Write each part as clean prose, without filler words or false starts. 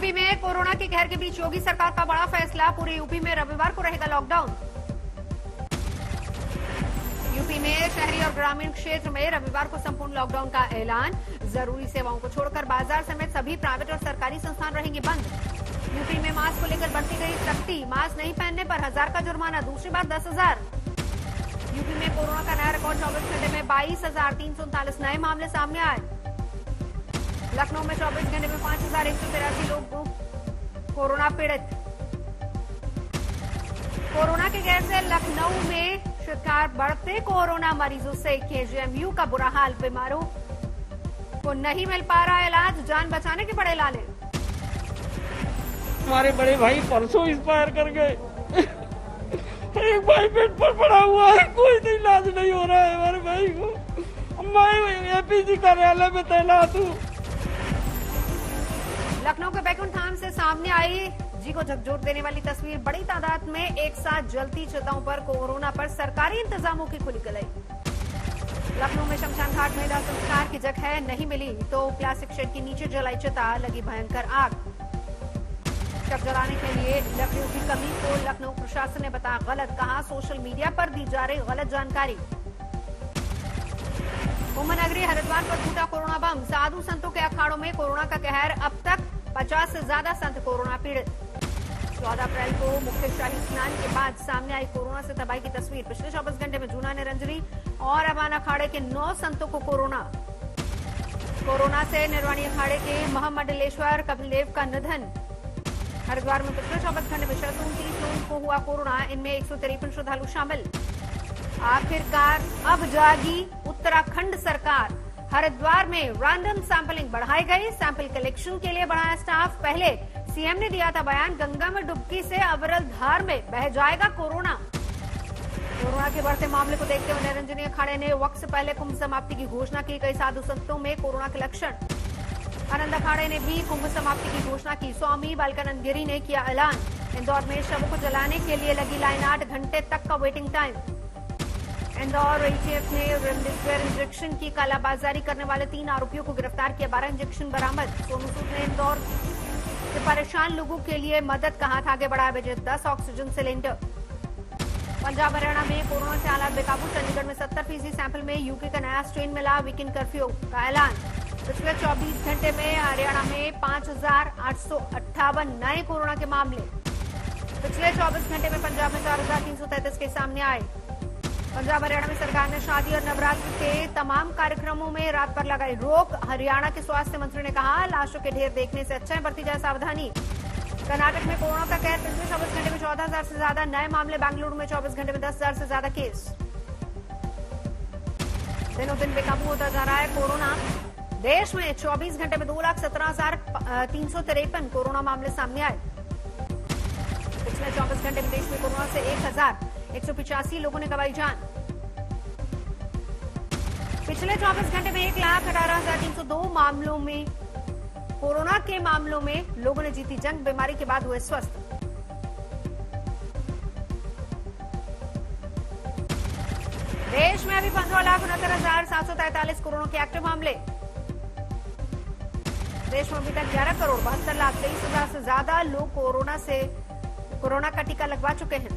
UP में corona के कहर के बीच योगी सरकार का बड़ा फैसला, पूरे यूपी में रविवार को रहेगा लॉकडाउन। यूपी में शहरी और ग्रामीण क्षेत्र में रविवार को संपूर्ण लॉकडाउन का ऐलान। जरूरी सेवाओं को छोड़कर बाजार समेत सभी प्राइवेट और सरकारी संस्थान रहेंगे बंद। यूपी में मास्क को लेकर बढ़ती गई सख्ती, मास्क नहीं पहनने पर 1000 का जुर्माना, दूसरी बार 10,000। यूपी में कोरोना का नया रिकॉर्ड 24 घंटे में 22,339 नए मामले सामने आए। लखनऊ में 24 घंटे में 5,183 लोग कोरोना पीड़ित। कोरोना के कहर से लखनऊ में शिकार बढ़ते कोरोना मरीजों से केजीएमयू का बुरा हाल, बीमारों को नहीं मिल पा रहा इलाज, जान बचाने के बड़े लाले। हमारे बड़े भाई परसों एक्सपायर कर गए। एक भाई बेड पर पड़ा हुआ है, कोई तो इलाज नहीं हो रहा है हमारे भाई को। मैं एपीजी कार्यालय में तैनात हूँ। लखनऊ के बैकुंठ धाम से सामने आई जी को झकझोर देने वाली तस्वीर। बड़ी तादाद में एक साथ जलती चिताओं पर कोरोना पर सरकारी इंतजामों की खुली गई। लखनऊ में शमशान घाट में दाह संस्कार की जगह नहीं मिली तो प्लास्टिक शेड के नीचे जलाई चिता, लगी भयंकर आग। शव जलाने के लिए लकड़ियों की कमी को लखनऊ प्रशासन ने बताया गलत, कहा सोशल मीडिया पर दी जा रही गलत जानकारी। कुंभ नगरी हरिद्वार पर फूटा कोरोना बम, साधु संतों के अखाड़ों में कोरोना का कहर, अब तक 50 से ज्यादा संत कोरोना पीड़ित। 14 अप्रैल को मुख्य शाही स्नान के बाद सामने आई कोरोना से तबाही की तस्वीर। पिछले 24 घंटे में जूना निरंजनी और अमान अखाड़े के 9 संतों को कोरोना से निर्वाणी अखाड़े के महामंडलेश्वर कपिलदेव का निधन। हरिद्वार में पिछले 24 घंटे में 629 लोगों को हुआ कोरोना, इनमें 153 श्रद्धालु शामिल। आखिरकार अब जागी उत्तराखंड सरकार, हरिद्वार में रैंडम सैंपलिंग बढ़ाई गई, सैंपल कलेक्शन के लिए बढ़ाया स्टाफ। पहले सीएम ने दिया था बयान, गंगा में डुबकी से अविरल धार में बह जाएगा कोरोना। कोरोना के बढ़ते मामले को देखते हुए निरंजनी अखाड़े ने वक्त से पहले कुंभ समाप्ति की घोषणा की। कई साधु संतों में कोरोना के लक्षण। आनंद अखाड़े ने भी कुंभ समाप्ति की घोषणा की। स्वामी बालकानंद गिरी ने किया ऐलान। इंदौर में शवों को जलाने के लिए लगी लाइन, 8 घंटे तक का वेटिंग टाइम। इंदौर एटीएफ ने रेमडेसिविर इंजेक्शन की कालाबाजारी करने वाले 3 आरोपियों को गिरफ्तार किया, 12 इंजेक्शन बरामद। सोनू सूद ने इंदौर से परेशान लोगों के लिए मदद का हाथ आगे बढ़ाया, भेजे 10 ऑक्सीजन सिलेंडर। पंजाब हरियाणा में कोरोना से हालात बेकाबू, चंडीगढ़ में 70% सैंपल में यूके का नया स्ट्रेन मिला, वीकेंड कर्फ्यू का ऐलान। पिछले 24 घंटे में हरियाणा में 5,858 नए कोरोना के मामले। पिछले 24 घंटे में पंजाब में 4,333 के सामने आए। पंजाब हरियाणा में सरकार ने शादी और नवरात्र के तमाम कार्यक्रमों में रात पर लगाई रोक। हरियाणा के स्वास्थ्य मंत्री ने कहा, लाशों के ढेर देखने से अच्छा है, बरती जाए सावधानी। कर्नाटक में कोरोना का कहर, पिछले 24 घंटे में 14,000 से ज्यादा नए मामले। बेंगलुरु में 24 घंटे में 10,000 से ज्यादा केस। दिनों दिन बेकाबू होता जा रहा है कोरोना। देश में 24 घंटे में 2,17,353 कोरोना मामले सामने आए। पिछले 24 घंटे में देश में कोरोना से 1,185 लोगों ने गंवाई जान। पिछले 24 घंटे में 1,18,302 मामलों में कोरोना के मामलों में लोगों ने जीती जंग, बीमारी के बाद हुए स्वस्थ। देश में अभी 15,69,743 कोरोना के एक्टिव मामले। देश में अभी तक 11,72,23,000 से ज्यादा लोग कोरोना का टीका लगवा चुके हैं।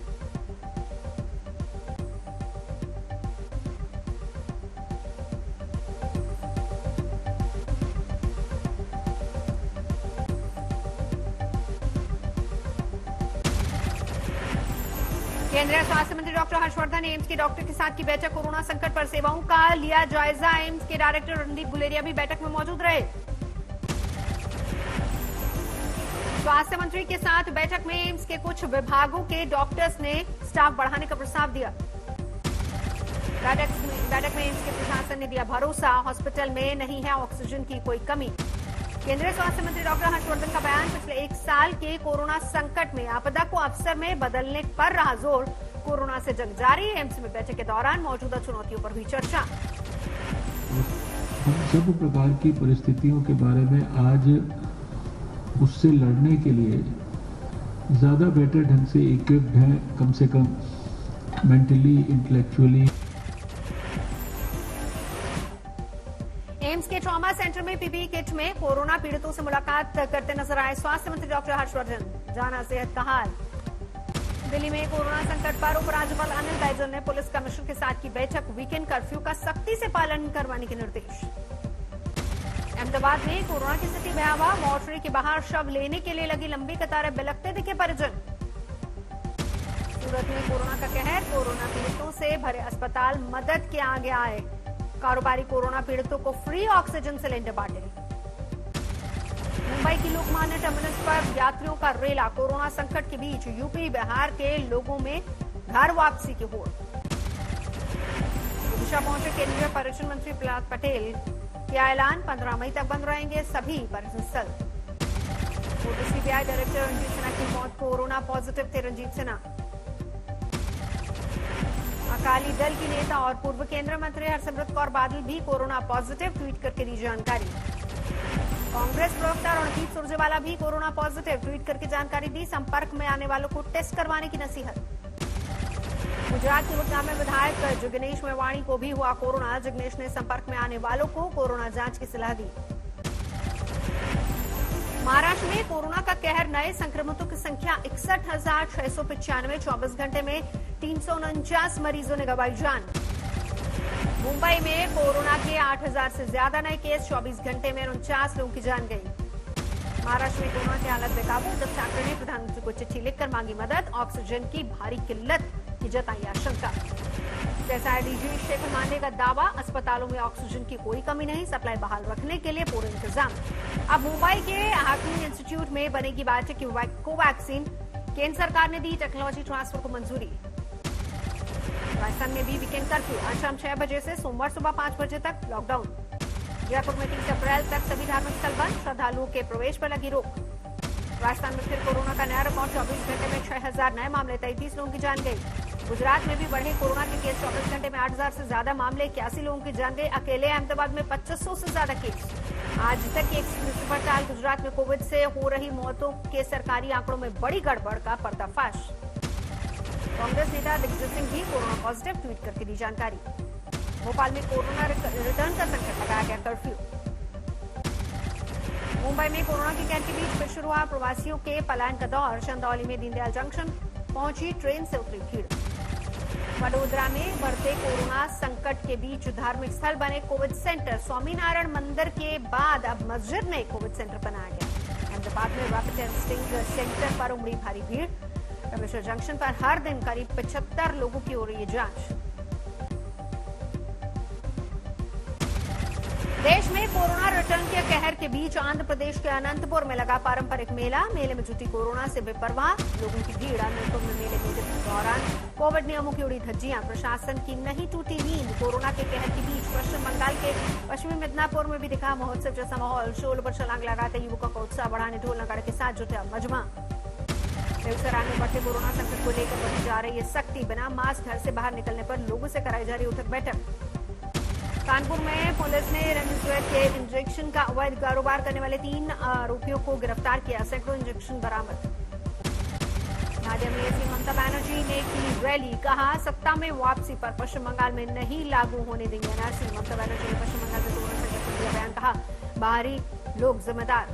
केंद्रीय स्वास्थ्य मंत्री डॉक्टर हर्षवर्धन एम्स के डॉक्टर के साथ की बैठक, कोरोना संकट पर सेवाओं का लिया जायजा। एम्स के डायरेक्टर रणदीप गुलेरिया भी बैठक में मौजूद रहे। स्वास्थ्य मंत्री के साथ बैठक में एम्स के कुछ विभागों के डॉक्टर्स ने स्टाफ बढ़ाने का प्रस्ताव दिया। बैठक में एम्स के प्रशासन ने दिया भरोसा, हॉस्पिटल में नहीं है ऑक्सीजन की कोई कमी। केंद्रीय स्वास्थ्य मंत्री डॉक्टर हर्षवर्धन का बयान, पिछले 1 साल के कोरोना संकट में आपदा को अवसर में बदलने पर रहा जोर। कोरोना से जंग जारी, एम्स में बैठक के दौरान मौजूदा चुनौतियों पर हुई चर्चा। हम सब प्रकार की परिस्थितियों के बारे में आज उससे लड़ने के लिए ज्यादा बेटर ढंग से इक्विप्ड हैं, कम से कम मेंटली, इंटेलेक्चुअली। एम्स के ट्रॉमा सेंटर महाराष्ट्र में पीपीई किट में कोरोना पीड़ितों से मुलाकात करते नजर आए स्वास्थ्य मंत्री डॉक्टर हर्षवर्धन। जाना सेहत का हाल। दिल्ली में कोरोना संकट पर उपराज्यपाल अनिल बैजल ने पुलिस कमिश्नर के साथ की बैठक। वीकेंड कर्फ्यू का सख्ती से पालन करवाने के निर्देश। अहमदाबाद में कोरोना की स्थिति भयावह। मोर्चरी के बाहर शव लेने के लिए लगी लंबी कतारें, बिलखते दिखे परिजन। सूरत में कोरोना का कहर। कोरोना पीड़ितों से भरे अस्पताल मदद के आगे आए। कारोबारी कोरोना पीड़ितों को फ्री ऑक्सीजन सिलेंडर बांटे। मुंबई की लोकमान्य टर्मिनस पर यात्रियों का रेला। कोरोना संकट के बीच यूपी बिहार के लोगों में घर वापसी की होड़। ओडिशा पहुंचे केंद्रीय पर्यटन मंत्री प्रहलाद पटेल। किया ऐलान, 15 मई तक बंद रहेंगे सभी पर्यटन स्थल। सीबीआई डायरेक्टर रंजीत सिन्हा की मौत। कोरोना पॉजिटिव थे रंजीत सिन्हा। अकाली दल की नेता और पूर्व केंद्रीय मंत्री हरसिमरत कौर बादल भी कोरोना पॉजिटिव, ट्वीट करके दी जानकारी। कांग्रेस प्रवक्ता रणदीप सुरजेवाला भी कोरोना पॉजिटिव, ट्वीट करके जानकारी दी। संपर्क में आने वालों को टेस्ट करवाने की नसीहत। गुजरात के गुड़गांव में विधायक जिग्नेश मेवाणी को भी हुआ कोरोना। जिग्नेश ने संपर्क में आने वालों को कोरोना जांच की सलाह दी। महाराष्ट्र में कोरोना का कहर। नए संक्रमितों की संख्या 61,695। 24 घंटे में 349 मरीजों ने गंवाई जान। मुंबई में कोरोना के 8,000 से ज्यादा नए केस। 24 घंटे में 49 लोगों की जान गई। महाराष्ट्र में कोरोना की हालत बेकाबू। उद्धव ठाकरे ने प्रधानमंत्री को चिट्ठी लिखकर मांगी मदद। ऑक्सीजन की भारी किल्लत की जताई आशंका। सीएसआईडीजी शेखर मांडे का दावा, अस्पतालों में ऑक्सीजन की कोई कमी नहीं, सप्लाई बहाल रखने के लिए पूरे इंतजाम। अब मुंबई के हाकिम इंस्टीट्यूट में बनेगी बायोटेक की कोवैक्सीन। केंद्र सरकार ने दी टेक्नोलॉजी ट्रांसफर को मंजूरी। राजस्थान में भी वीकेंड कर्फ्यू। आज शाम 6 बजे से सोमवार सुबह 5 बजे तक लॉकडाउन। जयपुर में 30 अप्रैल तक सभी धार्मिक स्थल बंद। श्रद्धालुओं के प्रवेश पर लगी रोक। राजस्थान में फिर कोरोना का नया रिकॉर्ड। 24 घंटे में 6,000 नए मामले। 33 लोगों की जान गई। गुजरात में भी बढ़े कोरोना के केस। 24 घंटे में 8,000 से ज्यादा मामले। 81 लोगों की जान गई। अकेले अहमदाबाद में 2500 से ज्यादा केस। आज तक की एक्सक्लूसिव पड़ताल। गुजरात में कोविड से हो रही मौतों के सरकारी आंकड़ों में बड़ी गड़बड़ का पर्दाफाश। कांग्रेस नेता दिग्विजय सिंह भी कोरोना पॉजिटिव, ट्वीट करके दी जानकारी। भोपाल में कोरोना रिटर्न का संकट, लगाया गया कर्फ्यू। मुंबई में कोरोना के कहर के बीच फिर शुरू हुआ प्रवासियों के पलायन का दौर। चंदौली में दीनदयाल जंक्शन पहुंची ट्रेन से उतरी भीड़। वडोदरा में बढ़ते कोरोना संकट के बीच धार्मिक स्थल बने कोविड सेंटर। स्वामीनारायण मंदिर के बाद अब मस्जिद में कोविड सेंटर बनाया गया। अहमदाबाद में रैपिड टेस्टिंग सेंटर पर उमड़ी भारी भीड़। रामेश्वर जंक्शन पर हर दिन करीब 75 लोगों की हो रही है जांच। देश में कोरोना रिटर्न के कहर के बीच आंध्र प्रदेश के अनंतपुर में लगा पारंपरिक मेला। मेले में जुटी कोरोना से बेपरवाह लोगों की भीड़। अनंतपुर में मेले के दौरान कोविड नियमों की उड़ी धज्जियां। प्रशासन की नहीं टूटी नींद। कोरोना के कहर के बीच पश्चिम बंगाल के पश्चिमी मिदनापुर में भी दिखा महोत्सव जैसा माहौल। शोल पर छलांग लगाते युवकों का उत्साह बढ़ाने ढोल नगाड़े के साथ जुटा मजमा। बेगूसराय में बढ़ते कोरोना संकट को लेकर बढ़ी जा रही है सख्ती। बिना मास्क घर से बाहर निकलने पर लोगों से कराई जा रही उठक बैठक। कानपुर में पुलिस ने रेमडेसिविर के इंजेक्शन का अवैध कारोबार करने वाले 3 आरोपियों को गिरफ्तार किया। सैकड़ों इंजेक्शन बरामद। नादिया में सीएम ममता बनर्जी ने की रैली। कहा, सत्ता में वापसी पर पश्चिम बंगाल में नहीं लागू होने देंगे एनआरसी। ममता बनर्जी ने पश्चिम बंगाल में कोरोना संकट पर दिया बयान। कहा, बाहरी लोग जिम्मेदार।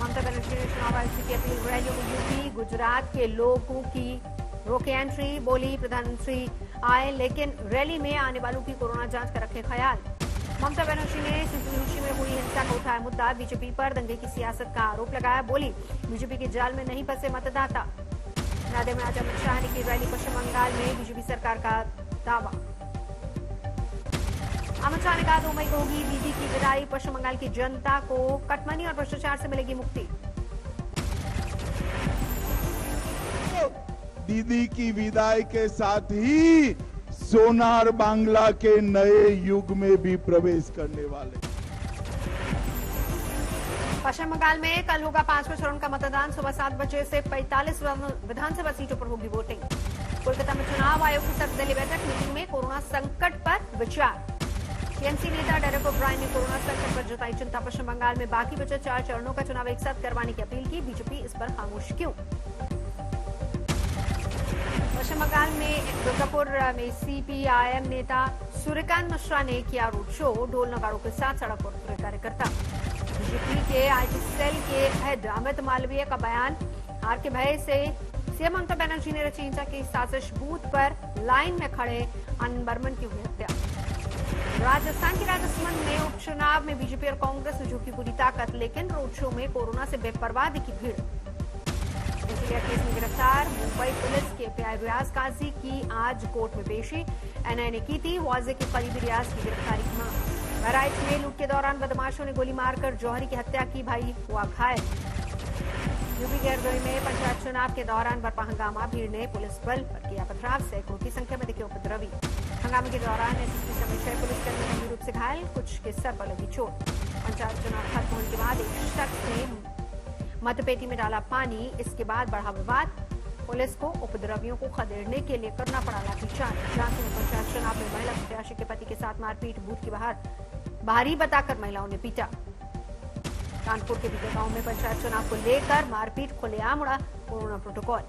ममता बनर्जी ने चुनाव आयोग की अपील। रैलियों में यूपी गुजरात के लोगों की रोके एंट्री। बोली, प्रधानमंत्री आए लेकिन रैली में आने वालों की कोरोना जांच का रखे ख्याल। ममता बनर्जी ने सिंधुदुर्ग में हुई हिंसा का उठाया मुद्दा। बीजेपी पर दंगे की सियासत का आरोप लगाया। बोली, बीजेपी के जाल में नहीं फंसे मतदाता। नादिया में आज अमित शाह ने की रैली। पश्चिम बंगाल में बीजेपी सरकार का दावा। अमित शाह ने कहा, 2 मई को होगी दीदी की विदाई। पश्चिम बंगाल की जनता को कटमनी और भ्रष्टाचार से मिलेगी मुक्ति। दीदी की विदाई के साथ ही सोनार बांग्ला के नए युग में भी प्रवेश करने वाले। पश्चिम बंगाल में कल होगा 5वें चरण का मतदान। सुबह 7 बजे से 45 विधानसभा सीटों पर होगी वोटिंग। कोलकाता में चुनाव आयोग की सर्वदलीय बैठक। मीटिंग में कोरोना संकट पर विचार। टीएमसी नेता डेरेक ओब्रायन ने कोरोना संकट पर जताई चिंता। पश्चिम बंगाल में बाकी बचे 4 चरणों का चुनाव एक साथ करवाने की अपील की। बीजेपी इस पर खामोश क्यों? पश्चिम बंगाल में दुर्गापुर में सीपीआईएम नेता सूर्यकांत मिश्रा ने किया रोड शो, ढोल नगाड़ों के साथ सड़क पर उतरे कार्यकर्ता। बीजेपी के आईटी सेल के हेड अमित मालवीय का बयान, हार के भय से सीएम ममता बनर्जी ने रची हिंसा की साजिश, बूथ पर लाइन में खड़े आनंद बर्मन की हुई हत्या। राजस्थान के राजसमंद में उपचुनाव में बीजेपी और कांग्रेस ने झोंकी पूरी ताकत, लेकिन रोड शो में कोरोना से बेपरवाह दिखी भीड़। इंजीनियर केस में गिरफ्तार मुंबई पुलिस के पीआई रियाज काजी की आज कोर्ट में पेशी, एनआईए ने की थी वाजे के करीबी रियाज की गिरफ्तारी की मांग। बहराइच में लूट के दौरान बदमाशों ने गोली मारकर जौहरी की हत्या की, भाई हुआ घायल। यूपी के हरदोई में पंचायत चुनाव के दौरान बरपा हंगामा, भीड़ ने पुलिस बल पर किया पथराव, सैकड़ों की संख्या में दिखे उपद्रवी। हंगामे के दौरान एसएसपी समेत 6 पुलिसकर्मी गंभीर रूप से घायल, कुछ के सर पर लगी चोट। पंचायत चुनाव खत्म होने के बाद एक शख्स ने मतपेटी में डाला पानी, इसके बाद बढ़ा विवाद। पुलिस को उपद्रवियों को खदेड़ने के लिए करना पड़ा लाठीचार्ज। झांसी में पंचायत चुनाव में महिला प्रत्याशी के पति के साथ मारपीट, बूथ के बाहरी बताकर महिलाओं ने पीटा। कानपुर के बीते गांव में पंचायत चुनाव को लेकर मारपीट, खुलेआम उड़ा कोरोना प्रोटोकॉल।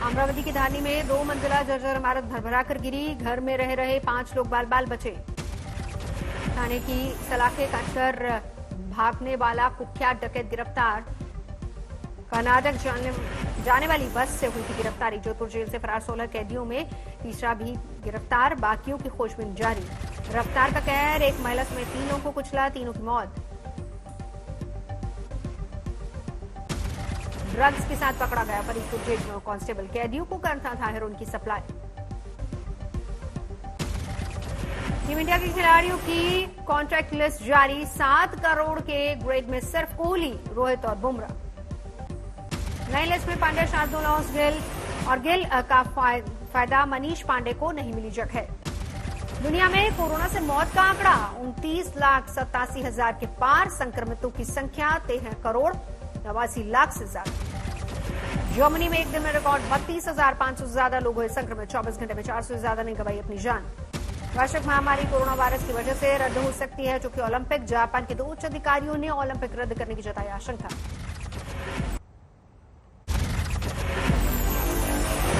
अमरावती की धानी में 2 मंजिला जर्जर इमारत भरभरा कर गिरी, घर में रह रहे 5 लोग बाल बाल बचे। थाने की सलाखें काटकर भागने वाला कुख्यात डकैत गिरफ्तार, कर्नाटक जाने वाली बस से हुई थी गिरफ्तारी। जोधपुर जेल से फरार 16 कैदियों में तीसरा भी गिरफ्तार, बाकियों की खोजबीन जारी। गिरफ्तार का कहर, एक महिला समेत 3 लोगों को कुचला, 3 की मौत। ड्रग्स के साथ पकड़ा गया फरीदपुर जेल में कांस्टेबल, कैदियों को करता था हेरोइन की सप्लाई। टीम इंडिया के खिलाड़ियों की कॉन्ट्रैक्ट लिस्ट जारी, 7 करोड़ के ग्रेड में सिर्फ कोहली, रोहित और बुमराह। नई लिस्ट में पांड्या, शार्दुल, गिल और गिल का फायदा मनीष पांडे को नहीं मिली जगह। दुनिया में कोरोना से मौत का आंकड़ा 29,87,000 के पार, संक्रमितों की संख्या 13 करोड़ 89 लाख से ज्यादा। जर्मनी में एक दिन में रिकॉर्ड 32,500 से ज्यादा लोग हुए संक्रमित, 24 घंटे में 400 से ज्यादा ने गंवाई अपनी जान। वैश्विक महामारी कोरोना वायरस की वजह से रद्द हो सकती है, चूंकि ओलंपिक, जापान के 2 उच्च अधिकारियों ने ओलंपिक रद्द करने की जताई आशंका।